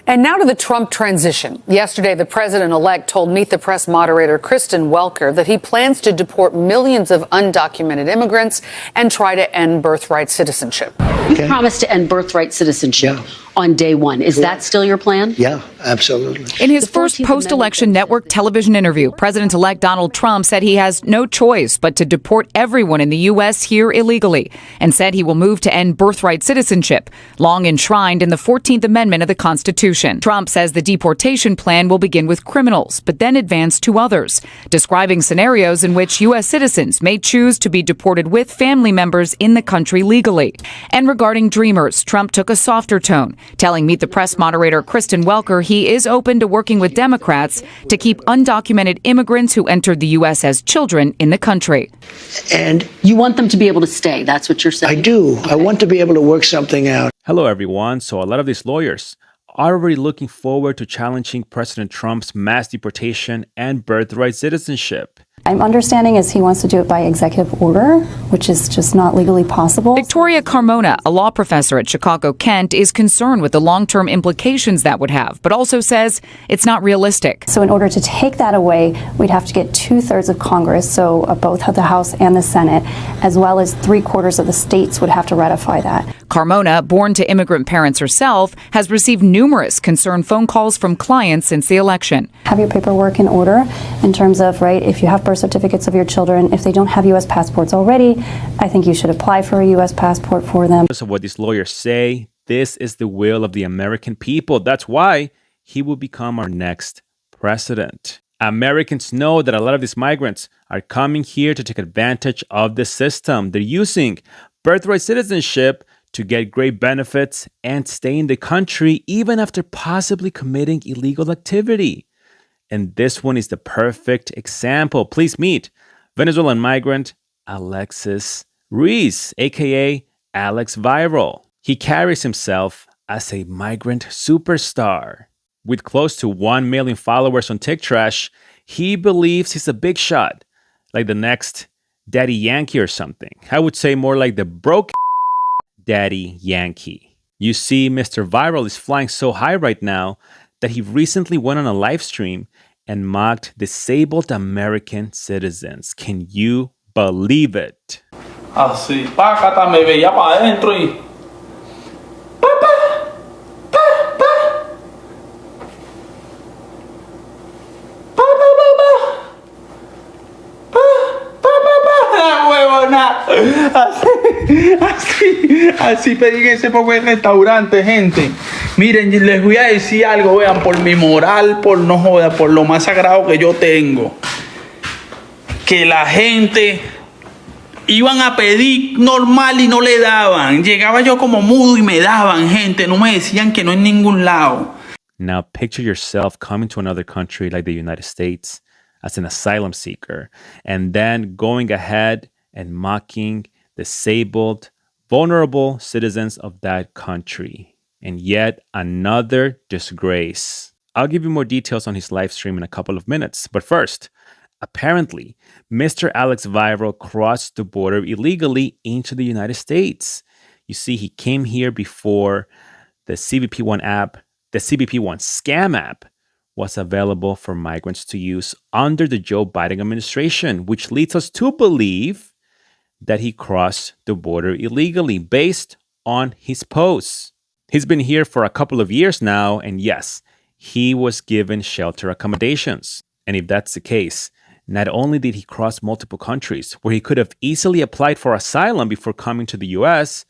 And now to the Trump transition. Yesterday, the president-elect told Meet the Press moderator Kristen Welker that he plans to deport millions of undocumented immigrants and try to end birthright citizenship. You promised to end birthright citizenship on day one. Is that still your plan? Yeah, absolutely. In his first post-election network television interview, President-elect Donald Trump said he has no choice but to deport everyone in the U.S. here illegally, and said he will move to end birthright citizenship, long enshrined in the 14th Amendment of the Constitution. Trump says the deportation plan will begin with criminals, but then advance to others, describing scenarios in which U.S. citizens may choose to be deported with family members in the country legally. And regarding Dreamers, Trump took a softer tone, telling Meet the Press moderator Kristen Welker he is open to working with Democrats to keep undocumented immigrants who entered the U.S. as children in the country. And you want them to be able to stay. That's what you're saying. I do. Okay. I want to be able to work something out. Hello, everyone. So a lot of these lawyers are already looking forward to challenging President Trump's mass deportation and birthright citizenship. I'm understanding is he wants to do it by executive order, which is just not legally possible. Victoria Carmona, a law professor at Chicago Kent, is concerned with the long-term implications that would have, but also says it's not realistic. So in order to take that away, we'd have to get 2/3 of Congress, so both the House and the Senate, as well as 3/4 of the states would have to ratify that. Carmona, born to immigrant parents herself, has received numerous concerned phone calls from clients since the election. Have your paperwork in order in terms of, right, if you have birth certificates of your children, if they don't have U.S. passports already, I think you should apply for a U.S. passport for them. So what these lawyers say, this is the will of the American people. That's why he will become our next president. Americans know that a lot of these migrants are coming here to take advantage of the system. They're using birthright citizenship to get great benefits and stay in the country even after possibly committing illegal activity. And this one is the perfect example. Please meet Venezuelan migrant Alexis Ruiz, aka Alex Viral. He carries himself as a migrant superstar. With close to 1 million followers on TikTok, he believes he's a big shot, like the next Daddy Yankee or something. I would say more like the broke Daddy Yankee. You see, Mr. Viral is flying so high right now that he recently went on a live stream and mocked disabled American citizens. Can you believe it? Así, pácata, me veía para adentro y... Así pedí en ese poco de restaurante, gente. Miren, les voy a decir algo, vean, por mi moral, por no joda, por lo más sagrado que yo tengo. Que la gente iban a pedir normal y no le daban. Llegaba yo como mudo y me daban, gente. No me decían que no en ningún lado. Now picture yourself coming to another country like the United States as an asylum seeker and then going ahead and mocking disabled, vulnerable citizens of that country. And yet another disgrace. I'll give you more details on his live stream in a couple of minutes. But first, apparently, Mr. Alex Viral crossed the border illegally into the United States. You see, he came here before the CBP-1 app, the CBP-1 scam app, was available for migrants to use under the Joe Biden administration, which leads us to believe that he crossed the border illegally based on his posts. He's been here for a couple of years now, and yes, he was given shelter accommodations. And if that's the case, not only did he cross multiple countries where he could have easily applied for asylum before coming to the U.S.,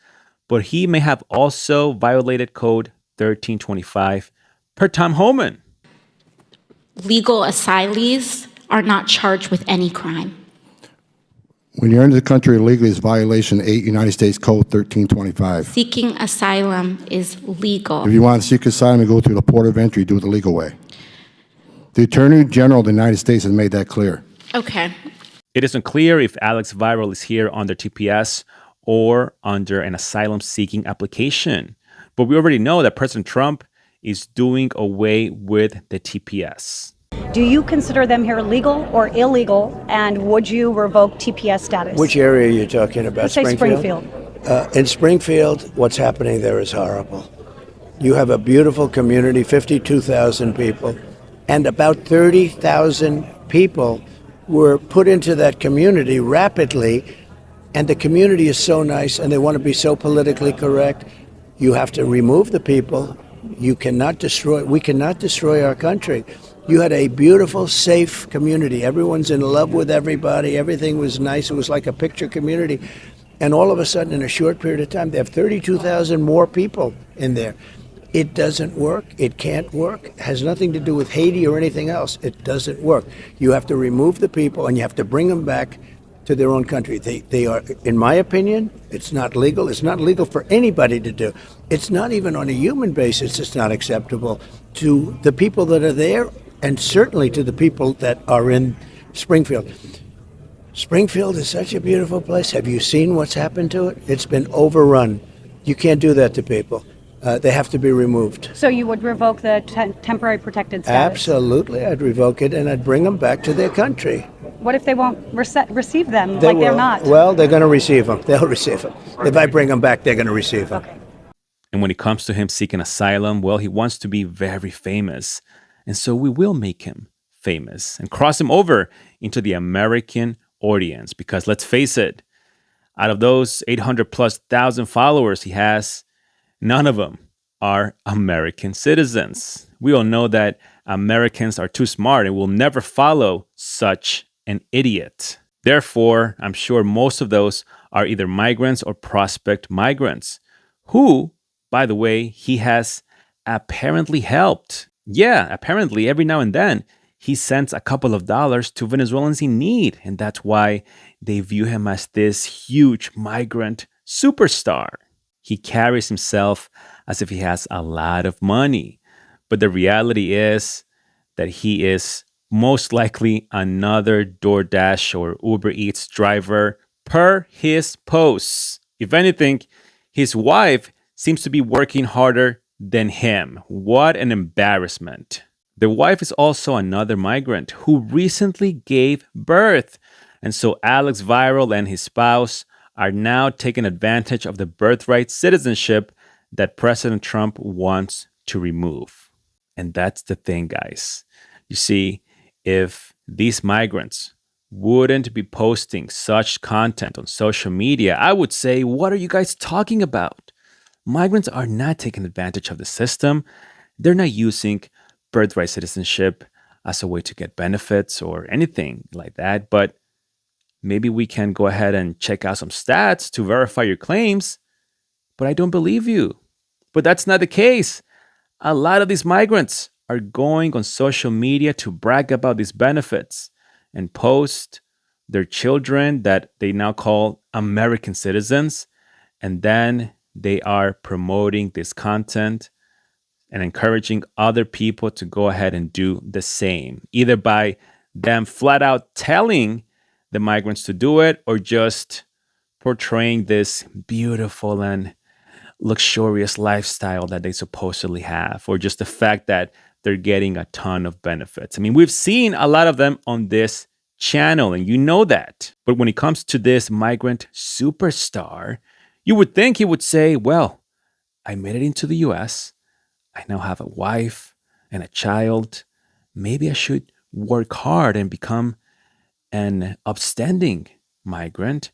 but he may have also violated Code 1325 per Tom Homan. Legal asylees are not charged with any crime. When you're into the country illegally, it's violation 8 United States Code 1325. Seeking asylum is legal. If you want to seek asylum and go through the port of entry, do it the legal way. The Attorney General of the United States has made that clear. Okay. It isn't clear if Alex Viral is here under TPS or under an asylum-seeking application. But we already know that President Trump is doing away with the TPS. Do you consider them here legal or illegal, and would you revoke TPS status? Which area are you talking about? Let's say Springfield. In Springfield, what's happening there is horrible. You have a beautiful community, 52,000 people, and about 30,000 people were put into that community rapidly, and the community is so nice and they want to be so politically correct. You have to remove the people. We cannot destroy our country. You had a beautiful, safe community. Everyone's in love with everybody. Everything was nice. It was like a picture community. And all of a sudden, in a short period of time, they have 32,000 more people in there. It doesn't work. It can't work. It has nothing to do with Haiti or anything else. It doesn't work. You have to remove the people and you have to bring them back to their own country. They are, in my opinion, it's not legal. It's not legal for anybody to do. It's not even on a human basis. It's not acceptable to the people that are there, and certainly to the people that are in Springfield. Springfield is such a beautiful place. Have you seen what's happened to it? It's been overrun. You can't do that to people. They have to be removed. So you would revoke the temporary protected status? Absolutely. I'd revoke it and I'd bring them back to their country. What if they won't receive them They like they're will. not? Well, they're going to receive them. They'll receive them. If I bring them back, they're going to receive them. Okay. And when it comes to him seeking asylum, well, he wants to be very famous. And so we will make him famous and cross him over into the American audience. Because let's face it, out of those 800,000+ followers he has, none of them are American citizens. We all know that Americans are too smart and will never follow such an idiot. Therefore, I'm sure most of those are either migrants or prospect migrants who, by the way, he has apparently helped. Yeah, apparently every now and then he sends a couple of dollars to Venezuelans in need. And that's why they view him as this huge migrant superstar. He carries himself as if he has a lot of money. But the reality is that he is most likely another DoorDash or Uber Eats driver per his posts. If anything, his wife seems to be working harder than him. What an embarrassment. The wife is also another migrant who recently gave birth. And so Alex Viral and his spouse are now taking advantage of the birthright citizenship that President Trump wants to remove. And that's the thing, guys. You see, if these migrants wouldn't be posting such content on social media, I would say, what are you guys talking about? Migrants are not taking advantage of the system. They're not using birthright citizenship as a way to get benefits or anything like that. But maybe we can go ahead and check out some stats to verify your claims. But I don't believe you. But that's not the case. A lot of these migrants are going on social media to brag about these benefits and post their children that they now call American citizens. And then they are promoting this content and encouraging other people to go ahead and do the same, either by them flat out telling the migrants to do it or just portraying this beautiful and luxurious lifestyle that they supposedly have, or just the fact that they're getting a ton of benefits. I mean, we've seen a lot of them on this channel, and you know that. But when it comes to this migrant superstar, you would think he would say, well, I made it into the US. I now have a wife and a child. Maybe I should work hard and become an upstanding migrant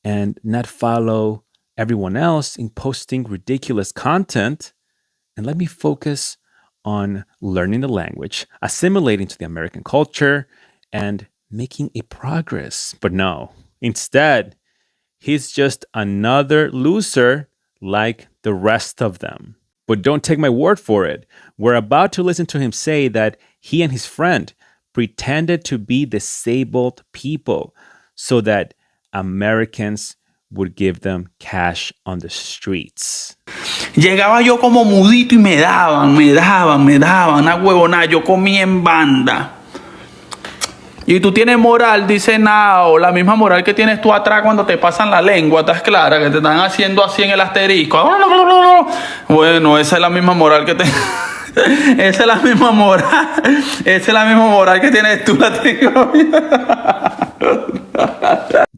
and not follow everyone else in posting ridiculous content, and let me focus on learning the language, assimilating to the American culture, and making a progress. But no, instead, he's just another loser like the rest of them. But don't take my word for it. We're about to listen to him say that he and his friend pretended to be disabled people so that Americans would give them cash on the streets. Llegaba yo como mudito y me daban, una huevonada, yo comía en banda. Y tú tienes moral, dice Nao, la misma moral que tienes tú atrás cuando te pasan la lengua, ¿estás clara? Que te están haciendo así en el asterisco. Bueno, esa es la misma moral que te... Esa es la misma moral que tienes tú, la tengo.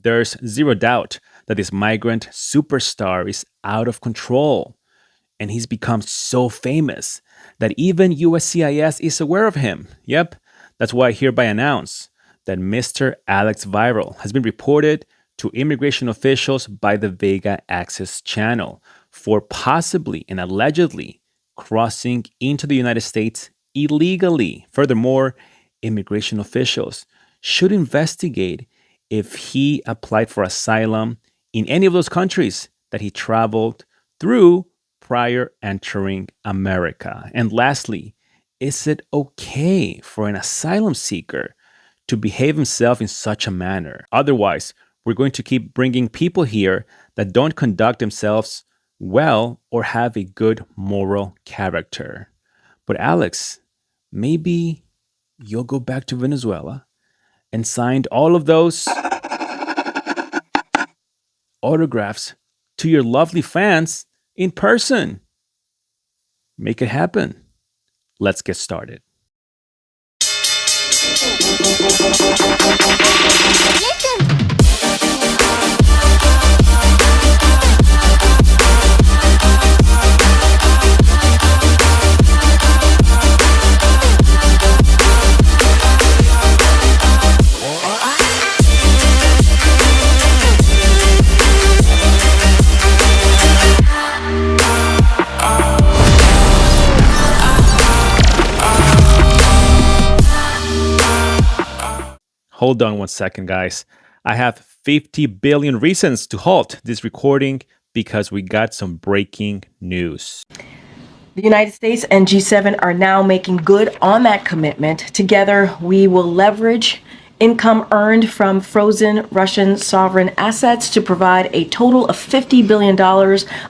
There's zero doubt that this migrant superstar is out of control. And he's become so famous that even USCIS is aware of him. Yep, that's why I hereby announce that Mr. Alex Viral has been reported to immigration officials by the VegaAxis channel for possibly and allegedly crossing into the United States illegally. Furthermore, immigration officials should investigate if he applied for asylum in any of those countries that he traveled through prior entering America. And lastly, is it okay for an asylum seeker to behave himself in such a manner? Otherwise, we're going to keep bringing people here that don't conduct themselves well or have a good moral character. But Alex, maybe you'll go back to Venezuela and signed all of those autographs to your lovely fans in person. Make it happen. Let's get started. Hold on one second, guys. I have 50 billion reasons to halt this recording because we got some breaking news. The United States and G7 are now making good on that commitment. Together, we will leverage income earned from frozen Russian sovereign assets to provide a total of $50 billion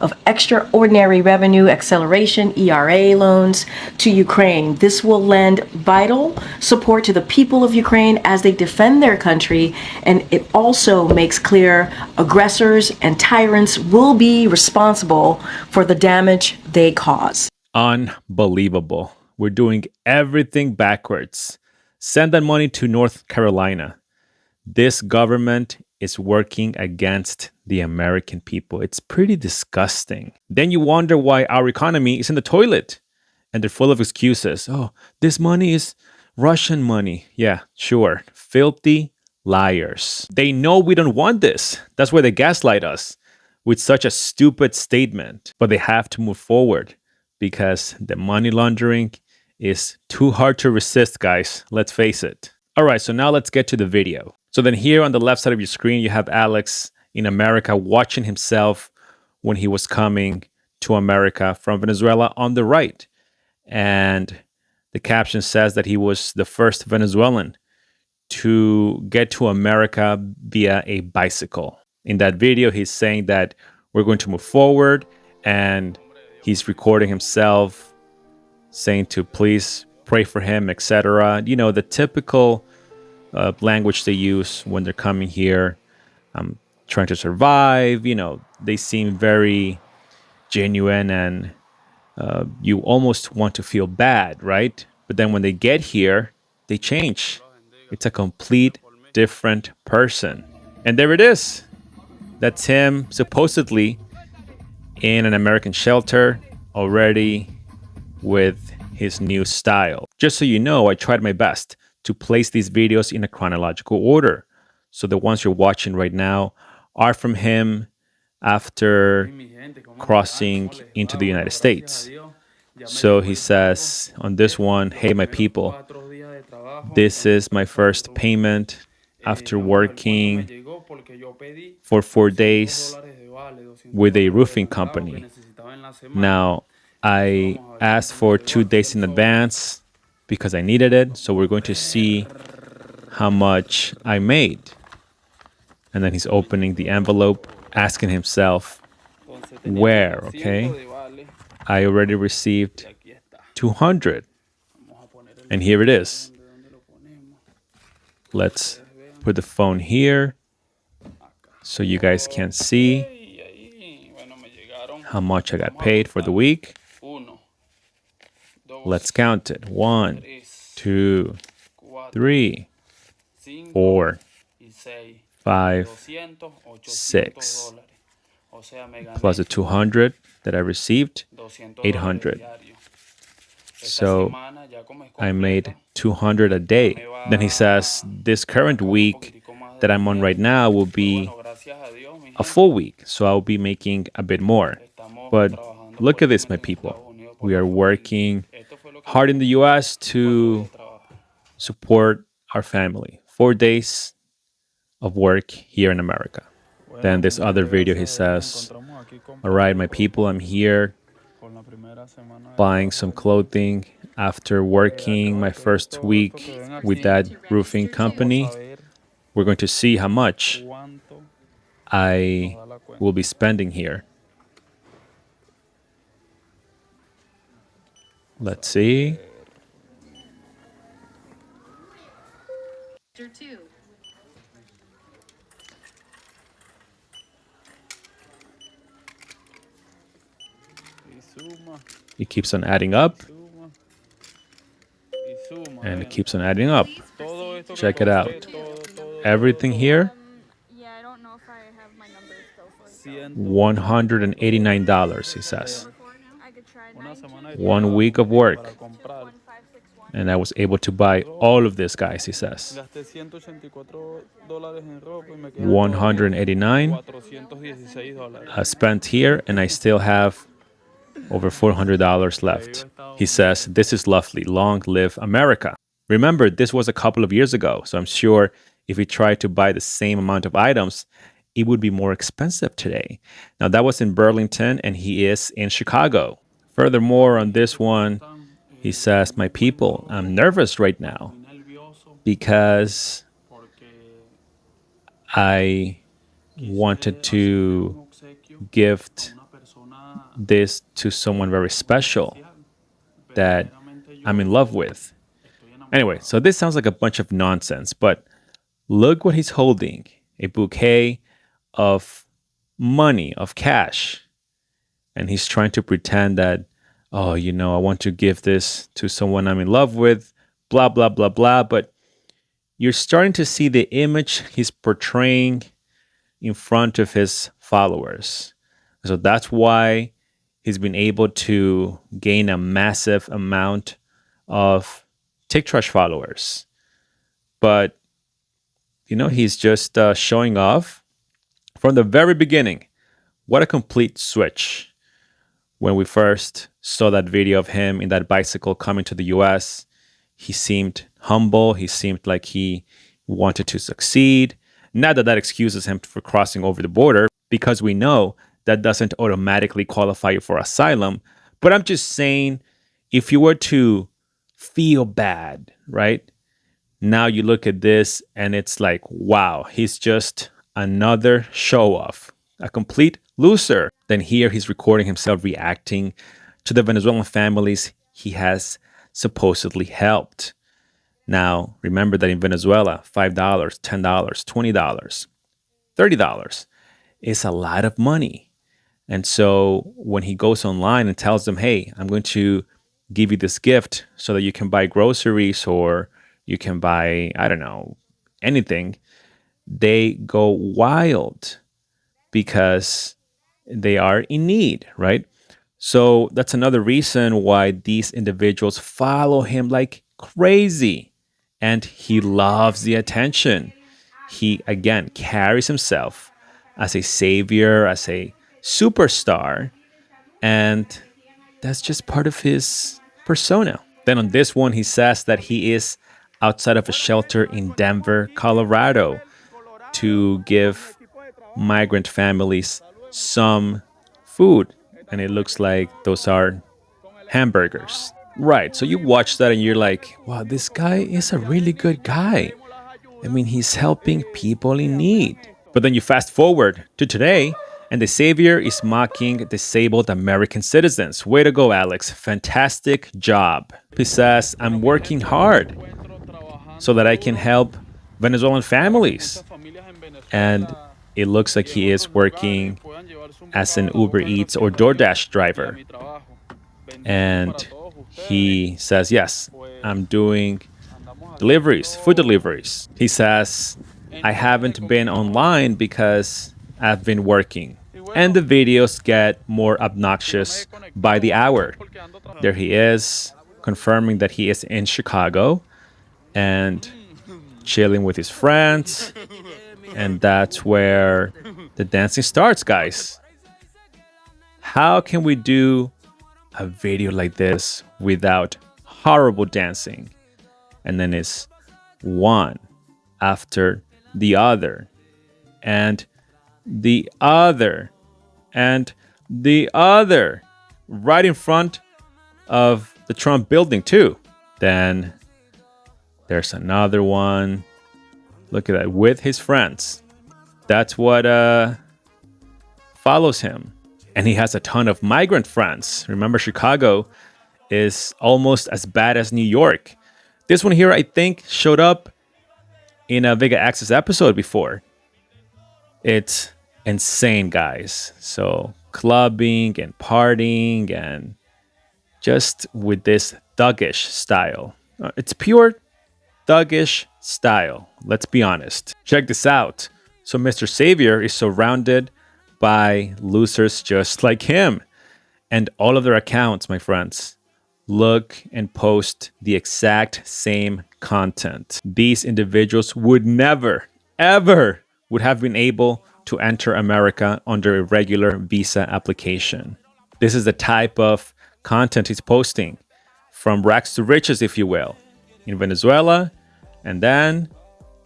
of extraordinary revenue acceleration ERA loans to Ukraine. This will lend vital support to the people of Ukraine as they defend their country, and it also makes clear aggressors and tyrants will be responsible for the damage they cause. Unbelievable. We're doing everything backwards. Send that money to North Carolina. This government is working against the American people. It's pretty disgusting. Then you wonder why our economy is in the toilet. And they're full of excuses. Oh, this money is Russian money. Yeah, sure. Filthy liars. They know we don't want this. That's why they gaslight us with such a stupid statement. But they have to move forward because the money laundering is too hard to resist, guys. Let's face it. All right, so now let's get to the video. So then here on the left side of your screen, you have Alex in America watching himself when he was coming to America from Venezuela on the right. And the caption says that he was the first Venezuelan to get to America via a bicycle. In that video, he's saying that we're going to move forward, and he's recording himself saying to please pray for him, etc. You know, the typical language they use when they're coming here, trying to survive. You know, they seem very genuine, and you almost want to feel bad, right? But then when they get here, they change. It's a complete different person. And there it is. That's him supposedly in an American shelter already with his new style. Just so you know, I tried my best to place these videos in a chronological order. So the ones you're watching right now are from him after crossing into the United States. So he says on this one, hey, my people, this is my first payment after working for 4 days with a roofing company. Now, I asked for 2 days in advance because I needed it. So we're going to see how much I made. And then he's opening the envelope, asking himself, where, okay? I already received 200. And here it is. Let's put the phone here so you guys can see how much I got paid for the week. Let's count it. 1, 2, 3, 4, 5, 6. plus the 200 that I received, 800. So I made 200 a day. Then he says, this current week that I'm on right now will be a full week, so I'll be making a bit more. But look at this, my people. We are working hard in the US to support our family. 4 days of work here in America. Then this other video, he says, all right, my people, I'm here buying some clothing after working my first week with that roofing company. We're going to see how much I will be spending here. Let's see. It keeps on adding up. And it keeps on adding up. Check it out. Everything here, $189, he says. 1 week of work. And I was able to buy all of this, guys, he says. 189 spent here, and I still have over $400 left. He says, this is lovely. Long live America. Remember, this was a couple of years ago, so I'm sure if we tried to buy the same amount of items, it would be more expensive today. Now, that was in Burlington, and he is in Chicago. Furthermore, on this one, he says, my people, I'm nervous right now because I wanted to gift this to someone very special that I'm in love with. Anyway, so this sounds like a bunch of nonsense, but look what he's holding. A bouquet of money, of cash. And he's trying to pretend that, oh, you know, I want to give this to someone I'm in love with, blah, blah, blah, blah. But you're starting to see the image he's portraying in front of his followers. So that's why he's been able to gain a massive amount of TikTok followers. But, you know, he's just showing off from the very beginning. What a complete switch. When we first saw that video of him in that bicycle coming to the US, he seemed humble. He seemed like he wanted to succeed. Not that that excuses him for crossing over the border, because we know that doesn't automatically qualify you for asylum. But I'm just saying, if you were to feel bad, right? Now you look at this and it's like, wow, he's just another show off, a complete loser. Then here he's recording himself reacting to the Venezuelan families he has supposedly helped. Now, remember that in Venezuela, $5, $10, $20, $30 is a lot of money. And so when he goes online and tells them, hey, I'm going to give you this gift so that you can buy groceries or you can buy, I don't know, anything, they go wild because they are in need, right? So that's another reason why these individuals follow him like crazy. And he loves the attention. He, again, carries himself as a savior, as a superstar. And that's just part of his persona. Then on this one, he says that he is outside of a shelter in Denver, Colorado, to give migrant families some food. And it looks like those are hamburgers. Right, so you watch that and you're like, wow, this guy is a really good guy. I mean, he's helping people in need. But then you fast forward to today, and the savior is mocking disabled American citizens. Way to go, Alex. Fantastic job. He says, I'm working hard so that I can help Venezuelan families. And it looks like he is working as an Uber Eats or DoorDash driver. And he says, yes, I'm doing deliveries, food deliveries. He says, I haven't been online because I've been working. And the videos get more obnoxious by the hour. There he is, confirming that he is in Chicago and chilling with his friends. And that's where the dancing starts, guys. How can we do a video like this without horrible dancing? And then it's one after the other, and the other, and the other, right in front of the Trump building too. Then there's another one. Look at that, with his friends. That's what follows him. And he has a ton of migrant friends. Remember, Chicago is almost as bad as New York. This one here, I think, showed up in a VegaAxis episode before. It's insane, guys. So clubbing and partying and just with this thuggish style. It's pure thuggish style. Let's be honest. Check this out. So Mr. Savior is surrounded by losers just like him. And all of their accounts, my friends, look and post the exact same content. These individuals would never, ever would have been able to enter America under a regular visa application. This is the type of content he's posting, from rags to riches, if you will, in Venezuela and then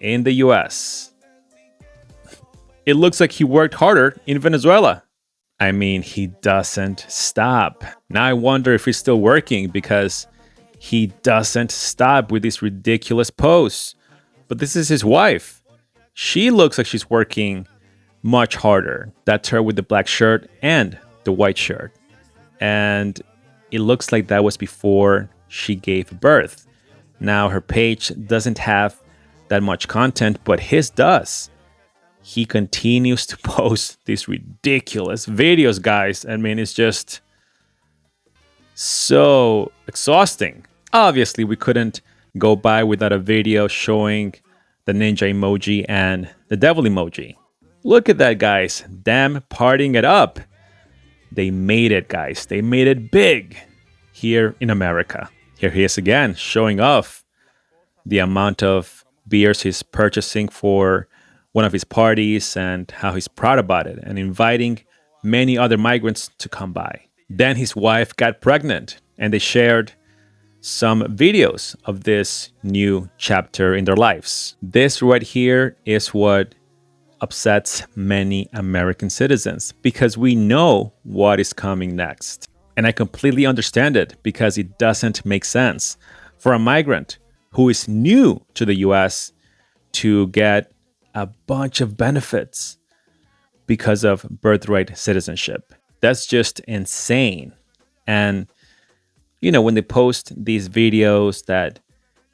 in the US. It looks like he worked harder in Venezuela. I mean, he doesn't stop. Now I wonder if he's still working, because he doesn't stop with these ridiculous posts. But this is his wife. She looks like she's working much harder. That's her with the black shirt and the white shirt. And it looks like that was before she gave birth. Now her page doesn't have that much content, but his does. He continues to post these ridiculous videos, guys. I mean, it's just so exhausting. Obviously, we couldn't go by without a video showing the ninja emoji and the devil emoji. Look at that, guys. Them partying it up. They made it, guys. They made it big here in America. Here he is again, showing off the amount of beers he's purchasing for one of his parties and how he's proud about it, and inviting many other migrants to come by. Then his wife got pregnant, and they shared some videos of this new chapter in their lives. This right here is what upsets many American citizens, because we know what is coming next. And I completely understand it, because it doesn't make sense for a migrant who is new to the US to get a bunch of benefits because of birthright citizenship. That's just insane. And, you know, when they post these videos that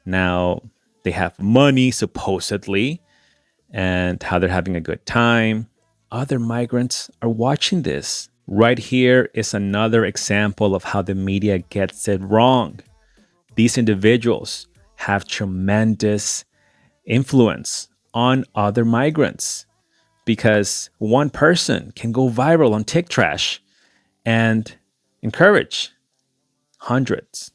now they have money, supposedly, and how they're having a good time, other migrants are watching this. Right here is another example of how the media gets it wrong. These individuals have tremendous influence on other migrants, because one person can go viral on TikTok and encourage hundreds,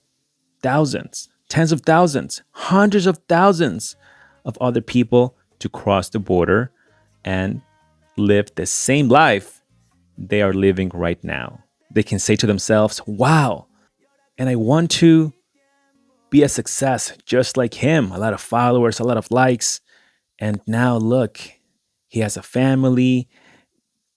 thousands, tens of thousands, hundreds of thousands of other people to cross the border and live the same life they are living right now. They can say to themselves, wow, and I want to be a success just like him. A lot of followers, a lot of likes. And now look, he has a family.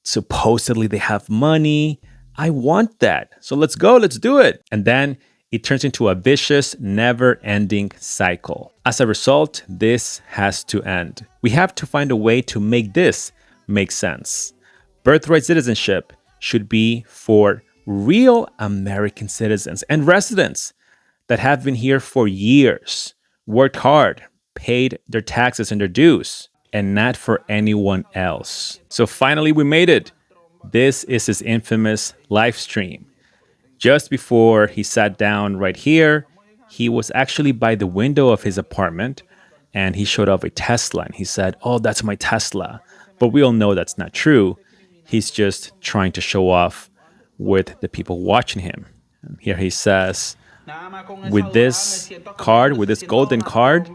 Supposedly they have money. I want that. So let's go, let's do it. And then it turns into a vicious, never-ending cycle. As a result, this has to end. We have to find a way to make this make sense. Birthright citizenship should be for real American citizens and residents that have been here for years, worked hard, paid their taxes and their dues, and not for anyone else. So finally, we made it. This is his infamous live stream. Just before he sat down right here, he was actually by the window of his apartment, and he showed off a Tesla, and he said, oh, that's my Tesla. But we all know that's not true. he's just trying to show off with the people watching him. And here he says, with this card, with this golden card,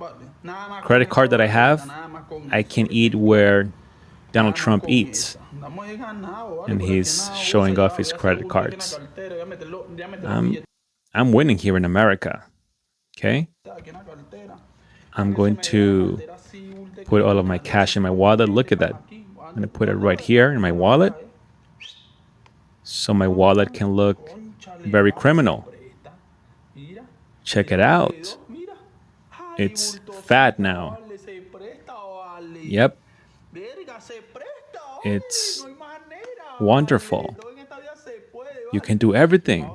credit card that I have, I can eat where Donald Trump eats. And he's showing off his credit cards. I'm winning here in America. Okay? I'm going to put all of my cash in my wallet. Look at that. I'm going to put it right here in my wallet. So my wallet can look very criminal. Check it out. It's fat now. Yep. It's wonderful. You can do everything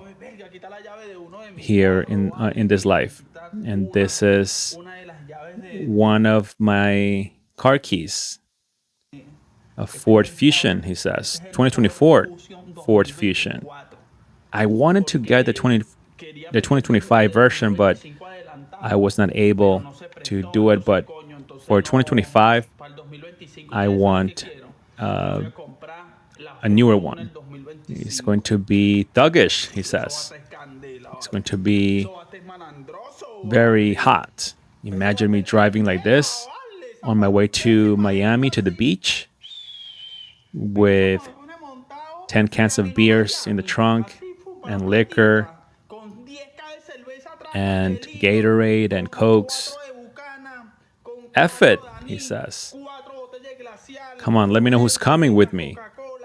here in this life. And this is one of my car keys. A Ford Fusion, he says. 2024 Ford Fusion. I wanted to get the 2025 version, but I was not able to do it. But for 2025, I want a newer one. It's going to be thuggish, he says. It's going to be very hot. Imagine me driving like this on my way to Miami to the beach with 10 cans of beers in the trunk and liquor and Gatorade and Cokes. F it, he says. Come on, let me know who's coming with me.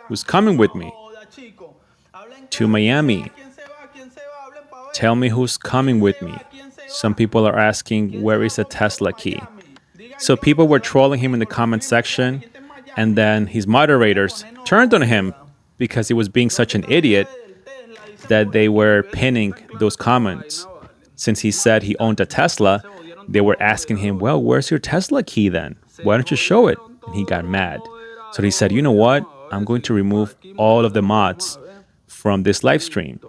Who's coming with me to Miami? Tell me who's coming with me. Some people are asking, where is the Tesla key? So people were trolling him in the comment section, and then his moderators turned on him because he was being such an idiot that they were pinning those comments. Since he said he owned a Tesla, they were asking him, well, where's your Tesla key then? Why don't you show it? And he got mad. So he said, you know what? I'm going to remove all of the mods from this live stream.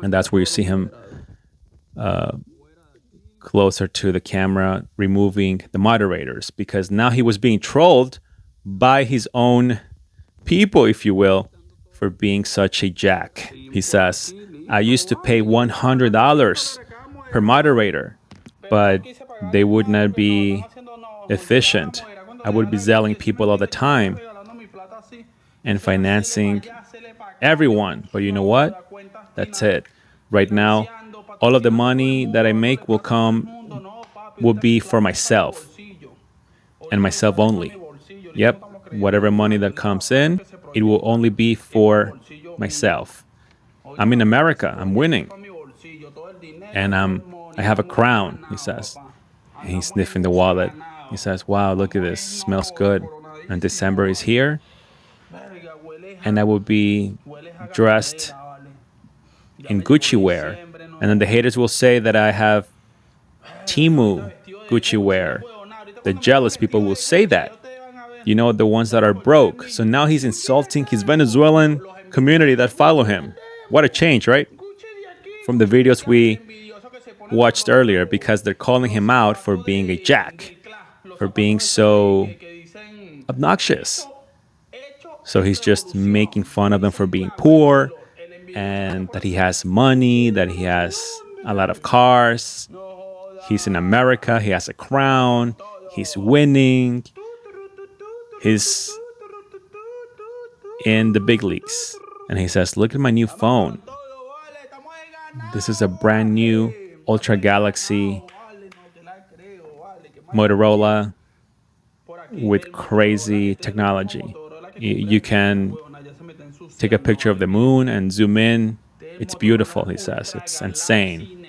And that's where you see him closer to the camera, removing the moderators, because now he was being trolled by his own people, if you will, for being such a jack. He says, I used to pay $100 per moderator, but they would not be efficient. I would be selling people all the time and financing everyone. But you know what? That's it. Right now, all of the money that I make will be for myself and myself only. Yep, whatever money that comes in, it will only be for myself. I'm in America. I'm winning. And I have a crown, he says. And he's sniffing the wallet. He says, wow, look at this. Smells good. And December is here. And I will be dressed in Gucci wear. And then the haters will say that I have Temu Gucci wear. The jealous people will say that. You know, the ones that are broke. So now he's insulting his Venezuelan community that follow him. What a change, right? From the videos we watched earlier, because they're calling him out for being a jack, for being so obnoxious. So he's just making fun of them for being poor, and that he has money, that he has a lot of cars. He's in America, he has a crown, he's winning, he's in the big leagues. And he says, look at my new phone. This is a brand new Ultra Galaxy Motorola with crazy technology. You can take a picture of the moon and zoom in. It's beautiful, he says. It's insane.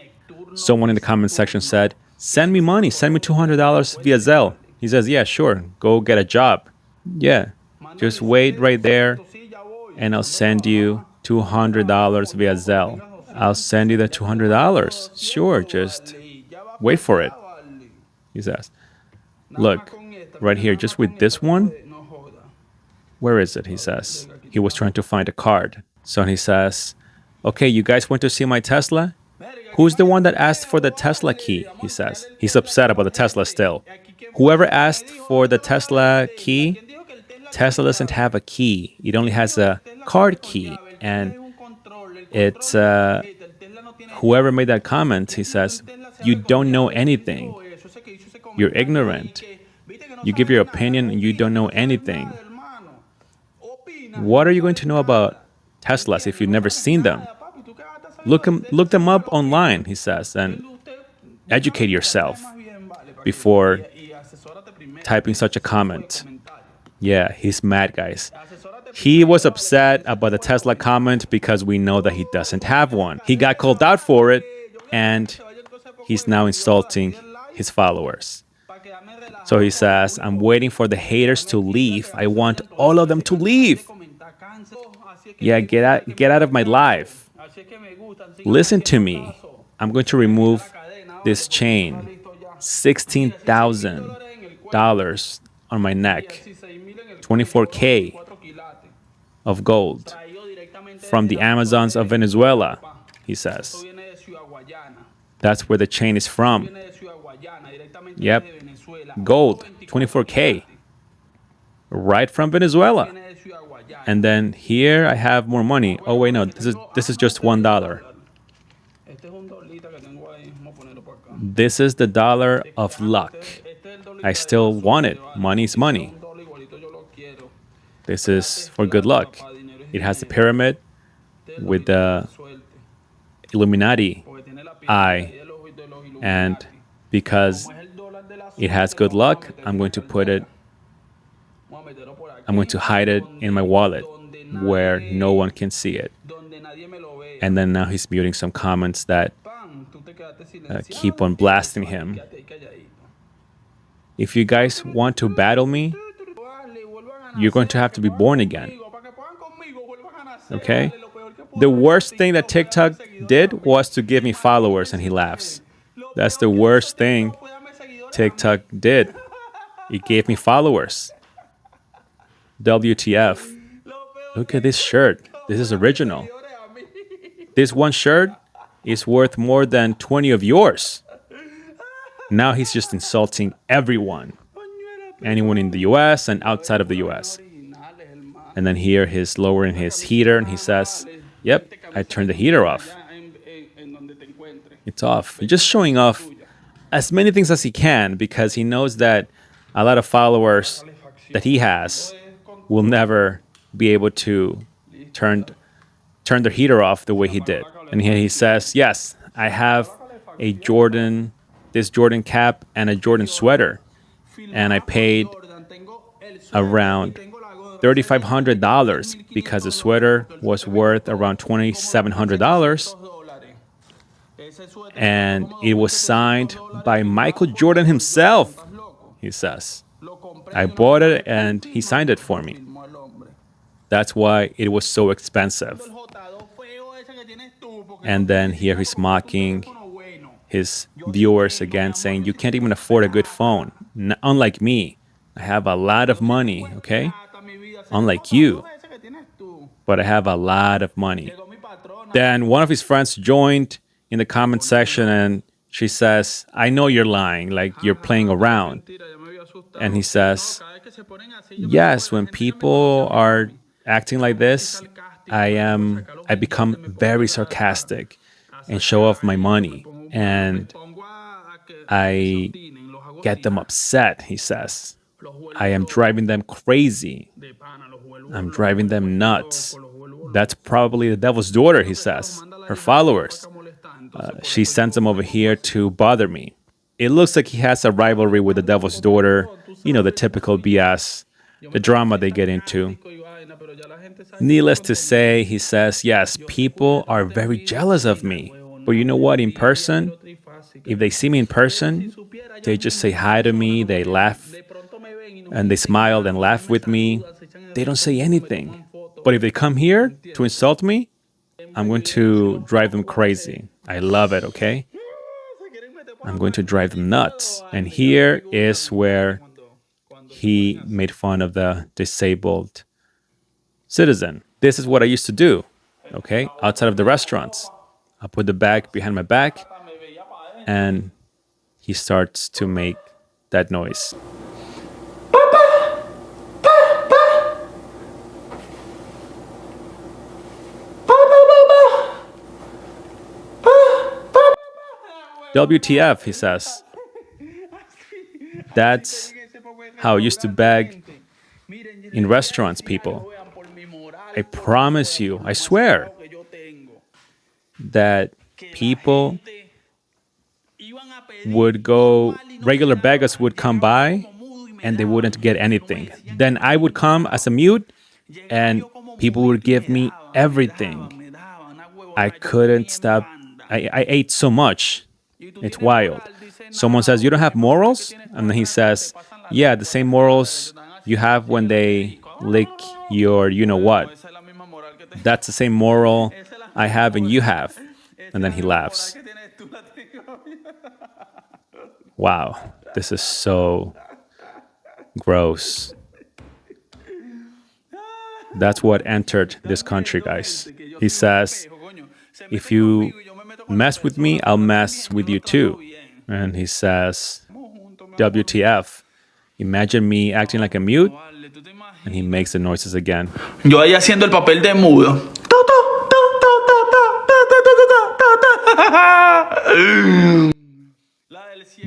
Someone in the comment section said, send me money. Send me $200 via Zelle. He says, yeah, sure. Go get a job. Yeah. Just wait right there and I'll send you $200 via Zelle. I'll send you the $200. Sure, just wait for it, he says. Look, right here, just with this one. Where is it, he says. He was trying to find a card. So he says, okay, you guys went to see my Tesla? Who's the one that asked for the Tesla key, he says. He's upset about the Tesla still. Whoever asked for the Tesla key, Tesla doesn't have a key. It only has a card key. And it's whoever made that comment, he says, you don't know anything. You're ignorant. You give your opinion and you don't know anything. What are you going to know about Teslas if you've never seen them? Look them up online, he says, and educate yourself before typing such a comment. Yeah, he's mad, guys. He was upset about the Tesla comment because we know that he doesn't have one. He got called out for it, and he's now insulting his followers. So he says, I'm waiting for the haters to leave. I want all of them to leave. Yeah, get out of my life. Listen to me. I'm going to remove this chain. $16,000 on my neck. 24K of gold from the Amazons of Venezuela, he says. That's where the chain is from. Yep. Gold, 24K. Right from Venezuela. And then here I have more money. Oh wait, no, this is just $1. This is the dollar of luck. I still want it. Money's money. This is for good luck. It has the pyramid with the Illuminati eye. And because it has good luck, I'm going to hide it in my wallet where no one can see it. And then now he's muting some comments that keep on blasting him. If you guys want to battle me, you're going to have to be born again. Okay? The worst thing that TikTok did was to give me followers, and he laughs. That's the worst thing TikTok did. It gave me followers. WTF. Look at this shirt. This is original. This one shirt is worth more than 20 of yours. Now he's just insulting everyone. Anyone in the US and outside of the US. And then here he's lowering his heater and he says, yep, I turned the heater off. It's off. He's just showing off as many things as he can because he knows that a lot of followers that he has will never be able to turn their heater off the way he did. And here he says, yes, I have this Jordan cap and a Jordan sweater. And I paid around $3,500 because the sweater was worth around $2,700. And it was signed by Michael Jordan himself, he says. I bought it and he signed it for me. That's why it was so expensive. And then here he's mocking his viewers again, saying, you can't even afford a good phone. Unlike me, I have a lot of money, okay? Unlike you, but I have a lot of money. Then one of his friends joined in the comment section and she says, I know you're lying, like you're playing around. And he says, yes, when people are acting like this, I become very sarcastic and show off my money. And I get them upset, he says. I am driving them crazy. I'm driving them nuts. That's probably the devil's daughter, he says. Her followers. She sends them over here to bother me. It looks like he has a rivalry with the devil's daughter. You know, the typical BS, the drama they get into. Needless to say, he says, yes, people are very jealous of me. But you know what? In person, if they see me in person, they just say hi to me, they laugh, and they smile and laugh with me. They don't say anything. But if they come here to insult me, I'm going to drive them crazy. I love it, okay? I'm going to drive them nuts. And here is where he made fun of the disabled citizen. This is what I used to do, okay? Outside of the restaurants. I put the bag behind my back, and he starts to make that noise. WTF, he says. That's how I used to beg in restaurants, people. I promise you, I swear, that people would go, regular beggars would come by and they wouldn't get anything. Then I would come as a mute and people would give me everything. I couldn't stop. I ate so much. It's wild. Someone says, you don't have morals? And then he says, yeah, the same morals you have when they lick your you-know-what. That's the same moral I have and you have. And then he laughs. Wow, this is so gross. That's what entered this country, guys. He says, if you mess with me, I'll mess with you too. And he says, WTF. Imagine me acting like a mute. And he makes the noises again. Yo ahí haciendo el papel de mudo.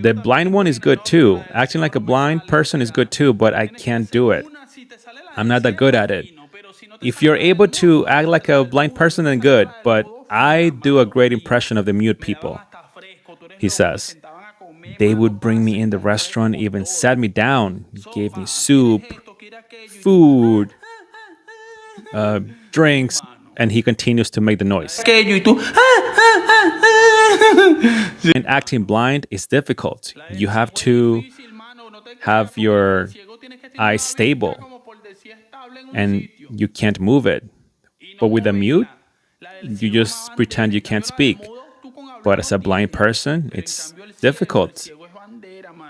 The blind one is good too. Acting like a blind person is good too, but I can't do it. I'm not that good at it. If you're able to act like a blind person, then good, but I do a great impression of the mute people. He says, they would bring me in the restaurant, even sat me down, gave me soup, food, drinks, and he continues to make the noise. And acting blind is difficult. You have to have your eyes stable and you can't move it. But with a mute, you just pretend you can't speak. But as a blind person, it's difficult.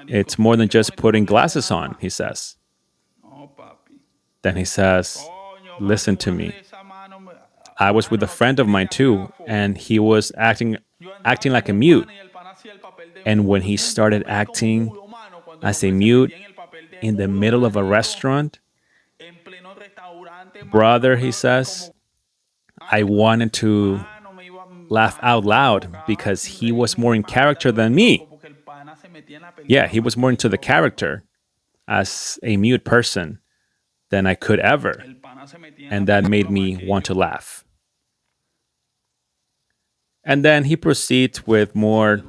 It's more than just putting glasses on, he says. Then he says, listen to me. I was with a friend of mine too, and he was acting like a mute. And when he started acting as a mute in the middle of a restaurant, brother, he says, I wanted to laugh out loud because he was more in character than me. Yeah, he was more into the character as a mute person than I could ever. And that made me want to laugh. And then he proceeds with more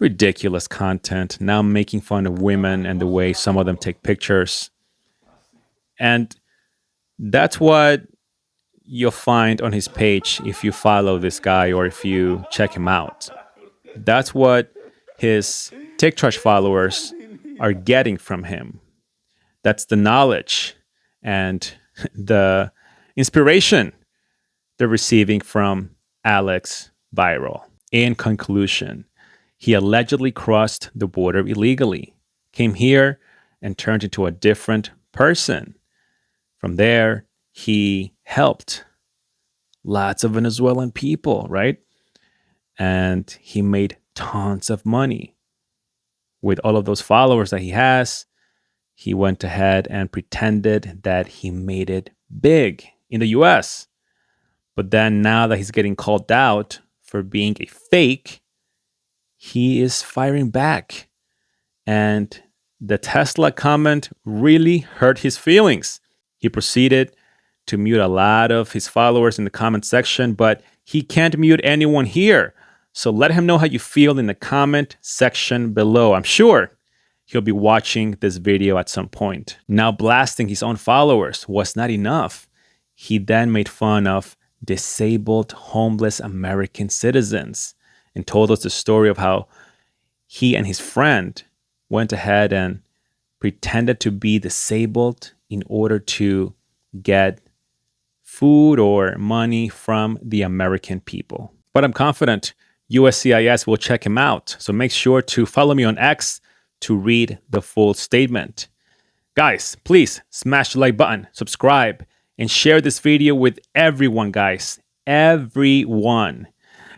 ridiculous content, now making fun of women and the way some of them take pictures. And that's what you'll find on his page if you follow this guy or if you check him out. That's what his TikTok followers are getting from him. That's the knowledge and the inspiration they're receiving from Alex Viral. In conclusion, he allegedly crossed the border illegally, came here and turned into a different person. From there, he helped lots of Venezuelan people, right? And he made tons of money. With all of those followers that he has, he went ahead and pretended that he made it big in the US. But then now that he's getting called out for being a fake, he is firing back. And the Tesla comment really hurt his feelings. He proceeded to mute a lot of his followers in the comment section, but he can't mute anyone here. So let him know how you feel in the comment section below. I'm sure he'll be watching this video at some point. Now, blasting his own followers was not enough. He then made fun of disabled, homeless American citizens and told us the story of how he and his friend went ahead and pretended to be disabled in order to get food or money from the American people. But I'm confident USCIS will check him out. So make sure to follow me on X to read the full statement. Guys, please smash the like button, subscribe, and share this video with everyone, guys. Everyone.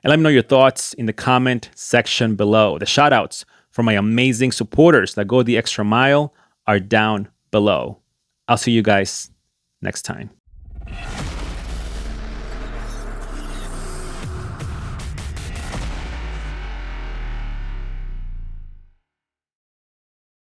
And let me know your thoughts in the comment section below. The shoutouts for my amazing supporters that go the extra mile are down below. I'll see you guys next time.